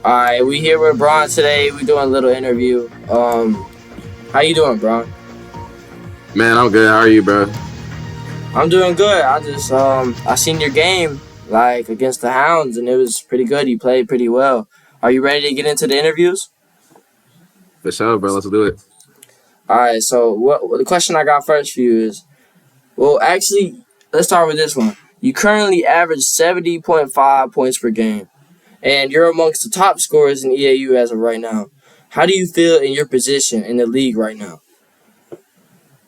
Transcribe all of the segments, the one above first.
All right, we here with Bron today. We doing a little interview. How you doing, Bron? Man, I'm good. How are you, bro? I'm doing good. I seen your game like against the Hounds, and it was pretty good. You played pretty well. Are you ready to get into the interviews? For sure, bro. Let's do it. All right. So what the question I got first for you is, well, actually, let's start with this one. You currently average 70.5 points per game, and you're amongst the top scorers in EAU as of right now. How do you feel in your position in the league right now?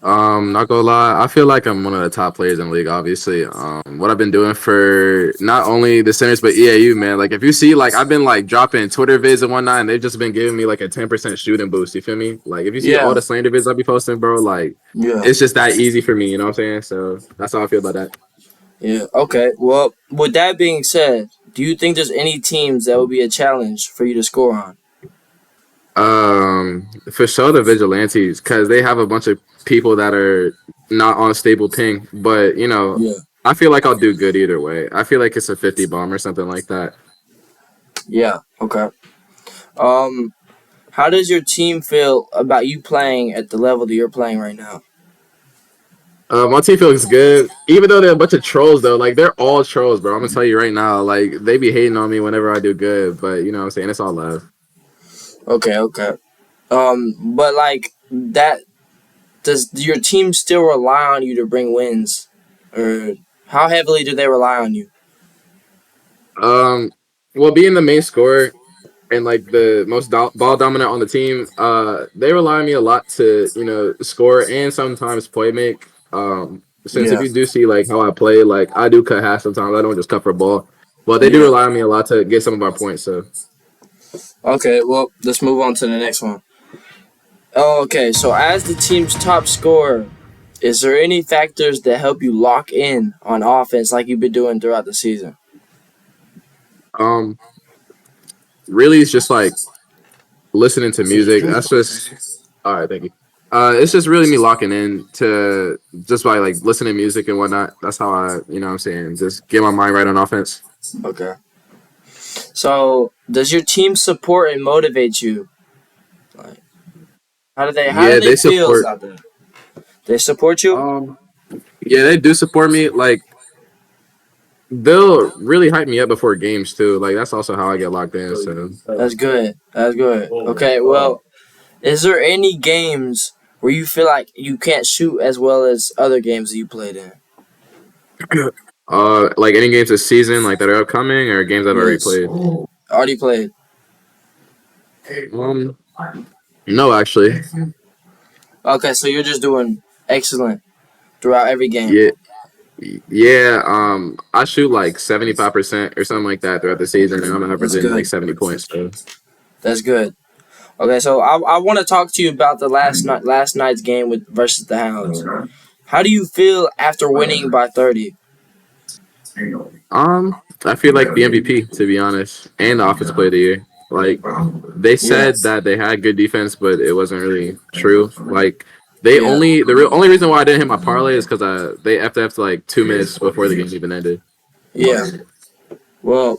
Not gonna lie, I feel like I'm one of the top players in the league. Obviously, what I've been doing for not only the centers but EAU, man. Like, if you see, like, I've been like dropping Twitter vids and whatnot, and they've just been giving me like a 10% shooting boost. You feel me? Like, if you see all Yeah. the slander vids I be posting, bro, like, Yeah. it's just that easy for me. You know what I'm saying? So that's how I feel about that. Yeah. Okay. Well, with that being said, do you think there's any teams that would be a challenge for you to score on? For sure the vigilantes, because they have a bunch of people that are not on stable ping, but Yeah. I feel like I'll do good either way. I feel like it's a 50 bomb or something like that. Yeah. Okay. Um, how does your team feel about you playing at the level that you're playing right now? My team feels good, even though they're a bunch of trolls though. Like, they're all trolls, bro. I'm gonna tell you right now. Like, they be hating on me whenever I do good, but you know what I'm saying, it's all love. Okay. Okay. But like that, does your team still rely on you to bring wins, or how heavily do they rely on you? Um, well, being the main scorer and like the most ball dominant on the team, they rely on me a lot to score and sometimes play make. Since if Yeah. you do see like how I play, like I do cut half sometimes. I don't just cut for a ball, but they do Yeah. rely on me a lot to get some of our points. So Okay. Well, let's move on to the next one. Oh, okay, so as the team's top scorer, is there any factors that help you lock in on offense like you've been doing throughout the season? um, really, it's just like listening to music. That's just all right. Thank you. It's just really me locking in to just by like listening to music and whatnot. That's how I, what I'm saying, just get my mind right on offense. Okay. So, does your team support and motivate you? Like, how do Yeah, they they feel support. out there? They support you? Um, yeah, they do support me. Like, they'll really hype me up before games too. Like, that's also how I get locked in. So, That's good. That's good. Okay, well, is there any games where you feel like you can't shoot as well as other games that you played in? like any games this season, like that are upcoming, or games I've already Yes. played. Already played. Um, no, actually, Okay, so you're just doing excellent throughout every game. yeah, yeah. I shoot like 75% or something like that throughout the season, and I'm That's averaging like good. 70 points. So, That's good. Okay, so I want to talk to you about the last night's game with versus the Hounds. How do you feel after winning by 30? I feel like the MVP, to be honest, and the offensive player of the year. Like, they Yeah, said that they had good defense, but it wasn't really true. Like, yeah, only reason why I didn't hit my parlay is because they FF like 2 minutes before the game even ended. yeah. Well,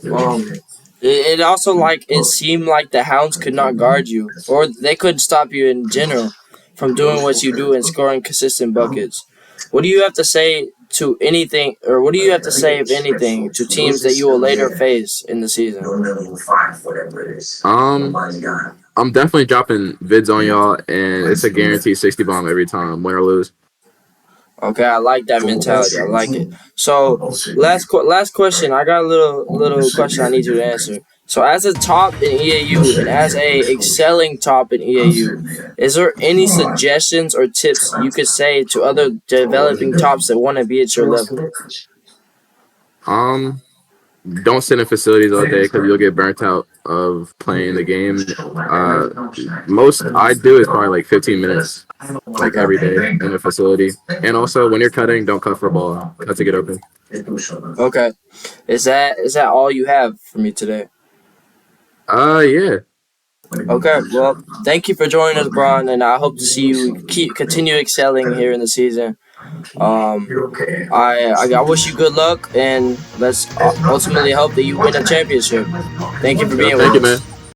it also like it seemed like the Hounds could not guard you, or they couldn't stop you in general from doing what you do and scoring consistent buckets. What do you have to say to anything, or what do you have to say, if anything, to teams that you will later face in the season? Um, I'm definitely dropping vids on y'all, and it's a guaranteed 60 bomb every time, win or lose. Okay, I like that mentality. I like it. So last question. I got a little question I need you to answer. So as a top in EAU and as a excelling top in EAU, is there any suggestions or tips you could say to other developing tops that want to be at your level? Um, don't sit in facilities all day because you'll get burnt out of playing the game. Most I do is probably like 15 minutes, like Okay. every day in a facility. And also, when you're cutting, don't cut for a ball. Cut to get open. Okay. Is that all you have for me today? Yeah. Okay. Well, thank you for joining us, Bron, and I hope to see you continue excelling here in the season. Um, I wish you good luck, and let's ultimately hope that you win a championship. Thank you for Yeah, being with thank you, us. man.